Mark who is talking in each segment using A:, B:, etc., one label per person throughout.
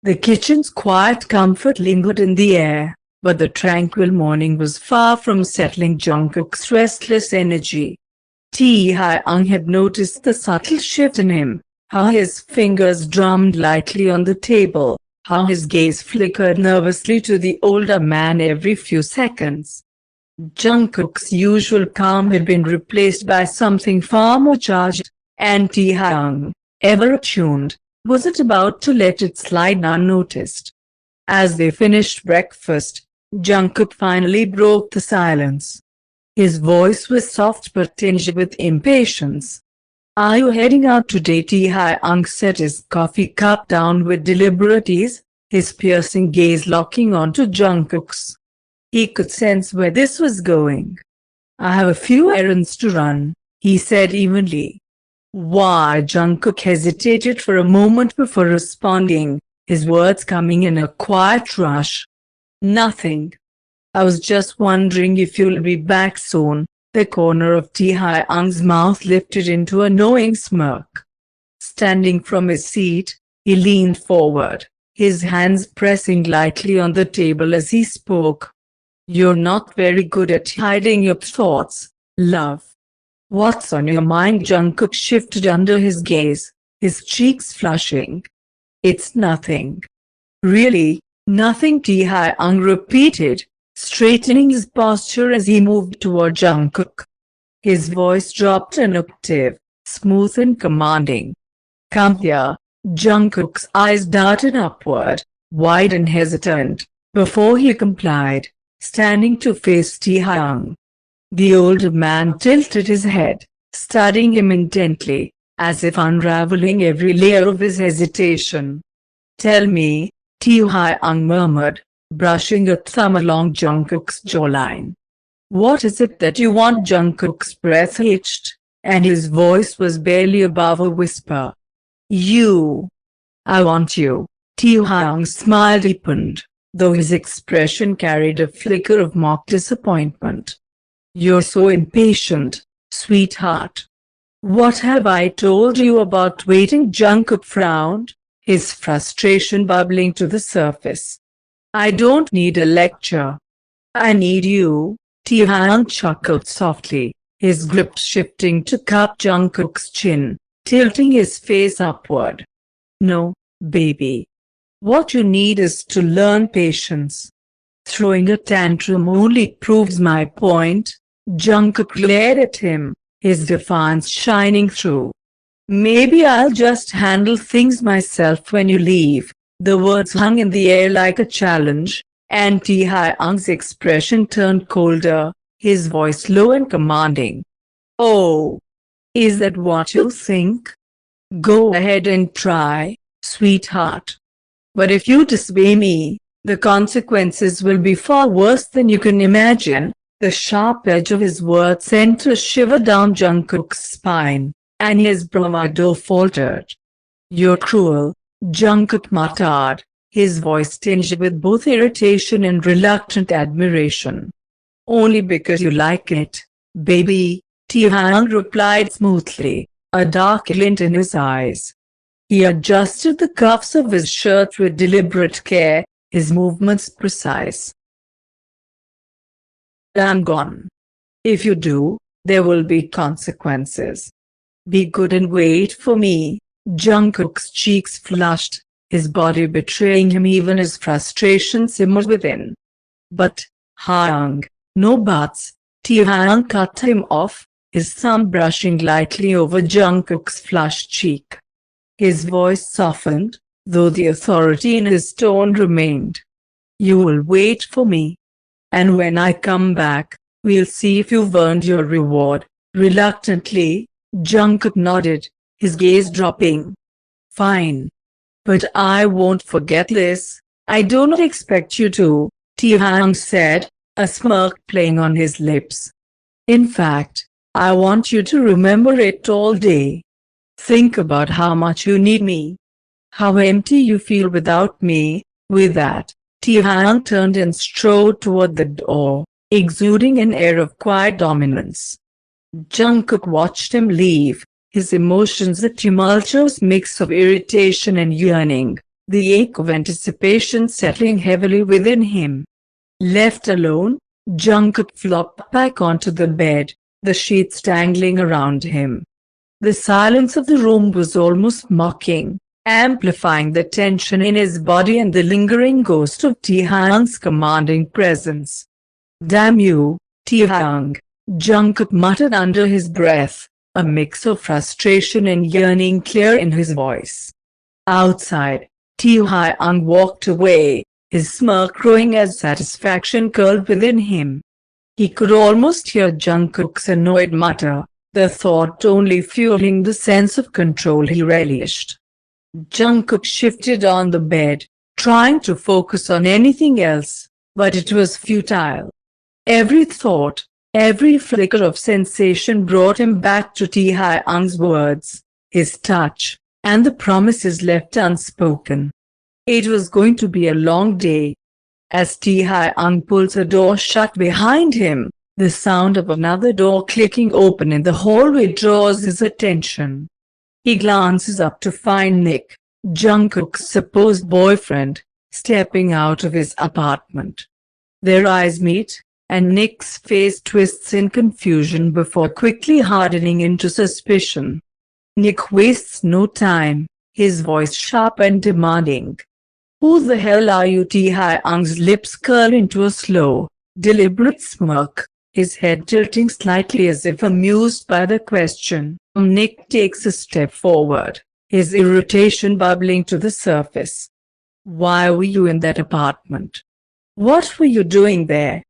A: The kitchen's quiet comfort lingered in the air, but the tranquil morning was far from settling Jungkook's restless energy. Taehyung had noticed the subtle shift in him, how his fingers drummed lightly on the table, how his gaze flickered nervously to the older man every few seconds. Jungkook's usual calm had been replaced by something far more charged, and Taehyung, ever attuned, wasn't about to let it slide unnoticed. As they finished breakfast, Jungkook finally broke the silence. His voice was soft but tinged with impatience. "Are you heading out today?" Taehyung set his coffee cup down with deliberate ease, his piercing gaze locking onto Jungkook's. He could sense where this was going. "I have a few errands to run," he said evenly. "Why?" Jungkook hesitated for a moment before responding, his words coming in a quiet rush. "Nothing. I was just wondering if you'll be back soon." The corner of Taehyung's mouth lifted into a knowing smirk. Standing from his seat, he leaned forward, his hands pressing lightly on the table as he spoke. "You're not very good at hiding your thoughts, love. What's on your mind?" Jungkook shifted under his gaze, his cheeks flushing. "It's nothing." "Really, nothing?" Taehyung repeated, straightening his posture as he moved toward Jungkook. His voice dropped an octave, smooth and commanding. "Come here." Jungkook's eyes darted upward, wide and hesitant, before he complied, standing to face Taehyung. The older man tilted his head, studying him intently, as if unraveling every layer of his hesitation. "Tell me," Taehyung murmured, brushing a thumb along Jungkook's jawline. "What is it that you want?" Jungkook's breath hitched, and his voice was barely above a whisper. "You." "I want you." Taehyung's smile deepened, though his expression carried a flicker of mock disappointment. "You're so impatient, sweetheart. What have I told you about waiting?" Jungkook frowned, his frustration bubbling to the surface. "I don't need a lecture. I need you." Taehyung chuckled softly, his grip shifting to cup Jungkook's chin, tilting his face upward. "No, baby. What you need is to learn patience. Throwing a tantrum only proves my point." Jungkook glared at him, his defiance shining through. "Maybe I'll just handle things myself when you leave." The words hung in the air like a challenge, and Taehyung's expression turned colder, his voice low and commanding. "Oh, is that what you think? Go ahead and try, sweetheart. But if you disobey me, the consequences will be far worse than you can imagine." The sharp edge of his words sent a shiver down Jungkook's spine, and his bravado faltered. "You're cruel," Jungkook muttered, his voice tinged with both irritation and reluctant admiration. "Only because you like it, baby," Taehyung replied smoothly, a dark glint in his eyes. He adjusted the cuffs of his shirt with deliberate care, his movements precise. "I'm gone. If you do, there will be consequences. Be good and wait for me." Jungkook's cheeks flushed, his body betraying him even as frustration simmered within. "But, Hyung." "No buts." Taehyung cut him off, his thumb brushing lightly over Jungkook's flushed cheek. His voice softened, though the authority in his tone remained. "You will wait for me. And when I come back, we'll see if you've earned your reward." Reluctantly, Jungkook nodded, his gaze dropping. "Fine. But I won't forget this." "I do not expect you to," Taehyung said, a smirk playing on his lips. "In fact, I want you to remember it all day. Think about how much you need me. How empty you feel without me." With that, Taehyung turned and strode toward the door, exuding an air of quiet dominance. Jungkook watched him leave, his emotions a tumultuous mix of irritation and yearning, the ache of anticipation settling heavily within him. Left alone, Jungkook flopped back onto the bed, the sheets dangling around him. The silence of the room was almost mocking, amplifying the tension in his body and the lingering ghost of Taehyung's commanding presence. "Damn you, Taehyung," Jungkook muttered under his breath, a mix of frustration and yearning clear in his voice. Outside, Taehyung walked away, his smirk growing as satisfaction curled within him. He could almost hear Jungkook's annoyed mutter, the thought only fueling the sense of control he relished. Jungkook shifted on the bed, trying to focus on anything else, but it was futile. Every thought, every flicker of sensation brought him back to Taehyung's words, his touch, and the promises left unspoken. It was going to be a long day. As Taehyung pulls a door shut behind him, the sound of another door clicking open in the hallway draws his attention. He glances up to find Nick, Jungkook's supposed boyfriend, stepping out of his apartment. Their eyes meet, and Nick's face twists in confusion before quickly hardening into suspicion. Nick wastes no time, his voice sharp and demanding. "Who the hell are you?" Taehyung's lips curl into a slow, deliberate smirk, his head tilting slightly as if amused by the question. Nick takes a step forward, his irritation bubbling to the surface. "Why were you in that apartment? What were you doing there?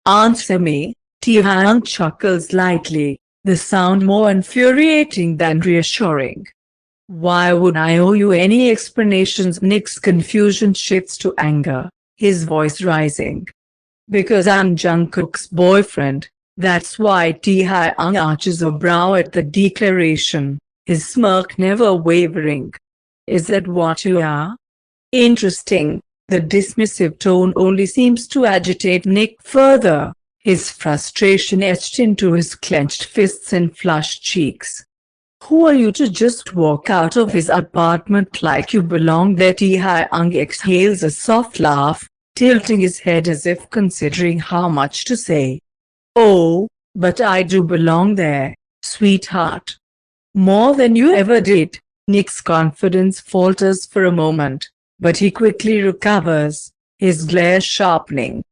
A: Answer me." Taehyung chuckles lightly, the sound more infuriating than reassuring. "Why would I owe you any explanations?" Nick's confusion shifts to anger, his voice rising. "Because I'm Jungkook's boyfriend, that's why." Taehyung arches a brow at the declaration, his smirk never wavering. "Is that what you are? Interesting." The dismissive tone only seems to agitate Nick further, his frustration etched into his clenched fists and flushed cheeks. "Who are you to just walk out of his apartment like you belong there?" Taehyung exhales a soft laugh, tilting his head as if considering how much to say. "Oh, but I do belong there, sweetheart. More than you ever did." Nick's confidence falters for a moment, but he quickly recovers, his glare sharpening.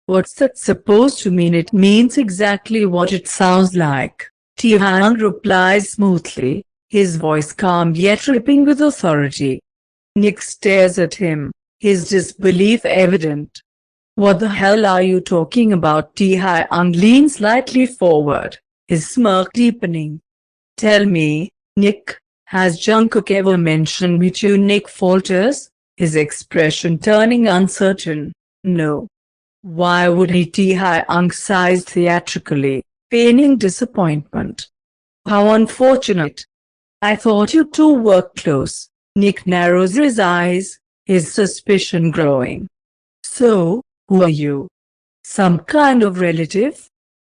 A: "What's that supposed to mean?" "It means exactly what it sounds like," Taehyung replies smoothly, his voice calm yet dripping with authority. Nick stares at him, his disbelief evident. "What the hell are you talking about?" Taehyung leans slightly forward, his smirk deepening. "Tell me, Nick, has Jungkook ever mentioned me to you?" Nick falters, his expression turning uncertain. "No." "Why would he?" Taehyung sighs theatrically, feigning disappointment. "How unfortunate. I thought you two were close." Nick narrows his eyes, his suspicion growing. "So, who are you? Some kind of relative?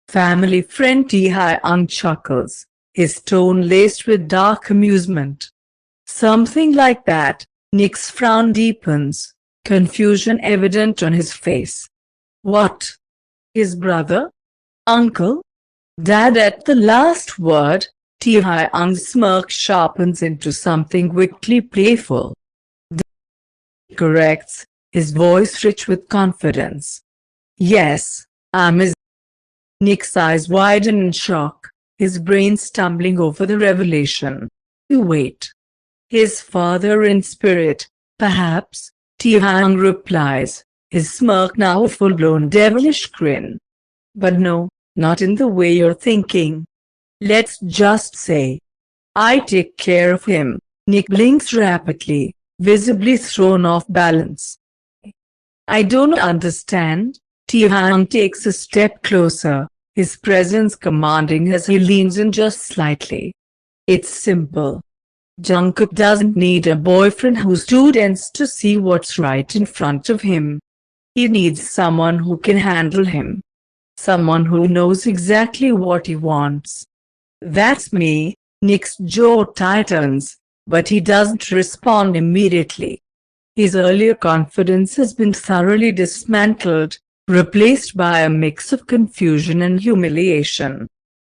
A: Family friend?" Taehyung chuckles, his tone laced with dark amusement. "Something like that." Nick's frown deepens, confusion evident on his face. "What? His brother? Uncle? Dad?" At the last word, Taehyung's smirk sharpens into something quickly playful. Corrects, his voice rich with confidence. "Yes, I'm his." Nick's eyes widen in shock, his brain stumbling over the revelation. "You wait. His father in spirit, perhaps?" Taehyung replies, his smirk now a full-blown devilish grin. "But no, not in the way you're thinking. Let's just say I take care of him." Nick blinks rapidly, visibly thrown off balance. "I don't understand." Taehyung takes a step closer, his presence commanding as he leans in just slightly. "It's simple. Jungkook doesn't need a boyfriend who's too dense to see what's right in front of him. He needs someone who can handle him. Someone who knows exactly what he wants." "That's me." Nick's jaw tightens, but he doesn't respond immediately. His earlier confidence has been thoroughly dismantled, replaced by a mix of confusion and humiliation.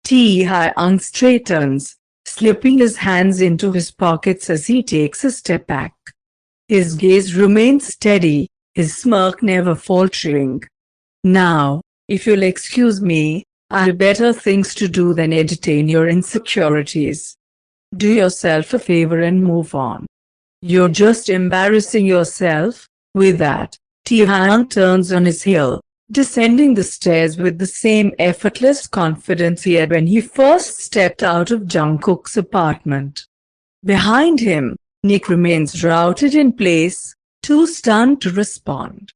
A: Taehyung straightens, slipping his hands into his pockets as he takes a step back. His gaze remains steady, his smirk never faltering. "Now, if you'll excuse me, I have better things to do than entertain your insecurities. Do yourself a favor and move on. You're just embarrassing yourself." With that, Taehyung turns on his heel, descending the stairs with the same effortless confidence he had when he first stepped out of Jungkook's apartment. Behind him, Nick remains routed in place, too stunned to respond.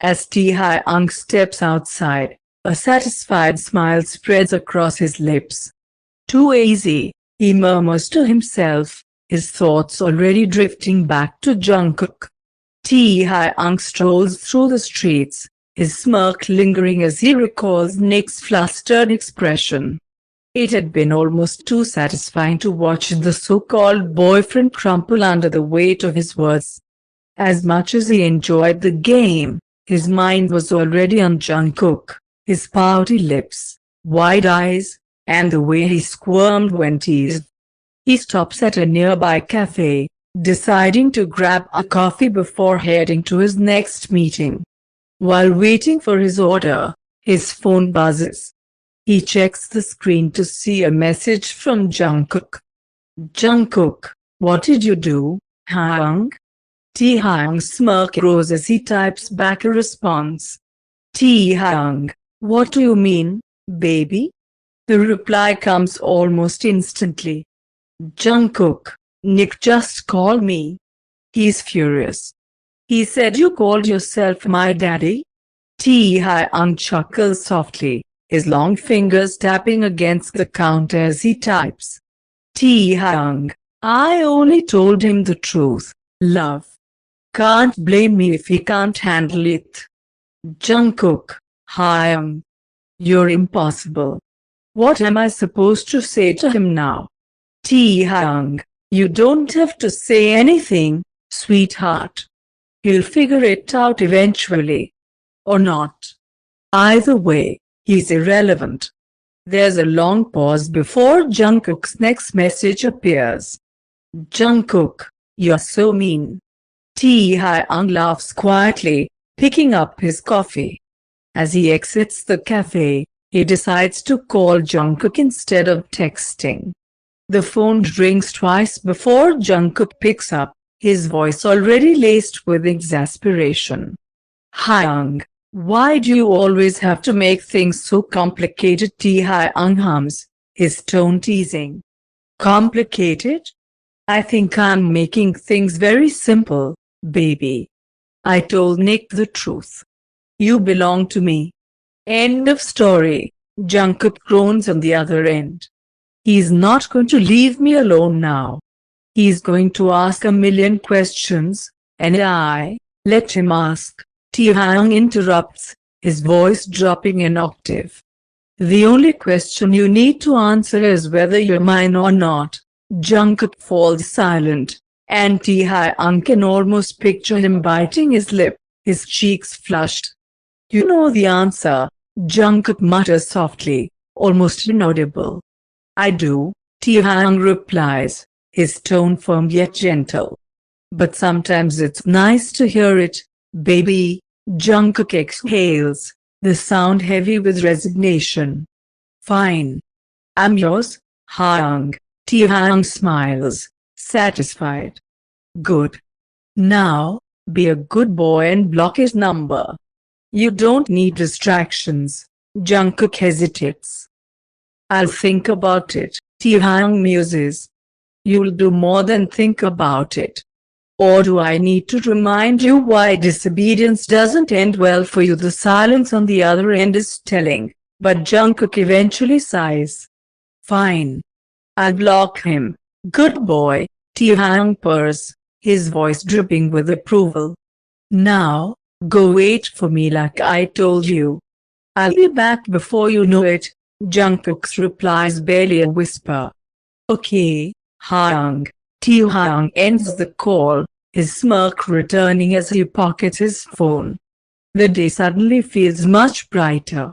A: As Taehyung steps outside, a satisfied smile spreads across his lips. "Too easy," he murmurs to himself, his thoughts already drifting back to Jungkook. Taehyung strolls through the streets, his smirk lingering as he recalls Nick's flustered expression. It had been almost too satisfying to watch the so-called boyfriend crumple under the weight of his words. As much as he enjoyed the game, his mind was already on Jungkook, his pouty lips, wide eyes, and the way he squirmed when teased. He stops at a nearby cafe, deciding to grab a coffee before heading to his next meeting. While waiting for his order, his phone buzzes. He checks the screen to see a message from Jungkook. "Jungkook, what did you do, Hyung?" Taehyung's smirk grows as he types back a response. "Taehyung, what do you mean, baby?" The reply comes almost instantly. "Jungkook, Nick just called me. He's furious. He said you called yourself my daddy." Taehyung chuckles softly, his long fingers tapping against the counter as he types. "Taehyung, I only told him the truth, love. Can't blame me if he can't handle it." "Jungkook, Hyung, you're impossible. What am I supposed to say to him now?" "Taehyung, you don't have to say anything, sweetheart. He'll figure it out eventually. Or not. Either way, he's irrelevant." There's a long pause before Jungkook's next message appears. "Jungkook, you're so mean." Taehyung laughs quietly, picking up his coffee. As he exits the cafe, he decides to call Jungkook instead of texting. The phone rings twice before Jungkook picks up, his voice already laced with exasperation. "Hyung, why do you always have to make things so complicated?" Taehyung hums, his tone teasing. "Complicated? I think I'm making things very simple, baby. I told Nick the truth. You belong to me. End of story." Jungkook groans on the other end. He's not going to leave me alone now. He's going to ask a million questions, and I let him ask. Taehyung interrupts, his voice dropping an octave. "The only question you need to answer is whether you're mine or not." Jungkook falls silent, and Taehyung can almost picture him biting his lip, his cheeks flushed. "You know the answer," Jungkook mutters softly, almost inaudible. "I do," Taehyung replies, his tone firm yet gentle. "But sometimes it's nice to hear it, baby." Jungkook exhales, the sound heavy with resignation. "Fine. I'm yours, Hyung." Taehyung smiles, satisfied. "Good. Now, be a good boy and block his number. You don't need distractions." Jungkook hesitates. "I'll think about it," Taehyung muses. "You'll do more than think about it. Or do I need to remind you why disobedience doesn't end well for you?" The silence on the other end is telling, but Jungkook eventually sighs. "Fine. I'll block him. Good boy," Taehyung purrs, his voice dripping with approval. "Now, go wait for me like I told you. I'll be back before you know it." Jungkook's reply is barely a whisper. "Okay, Hyung." Taehyung ends the call, his smirk returning as he pockets his phone. The day suddenly feels much brighter.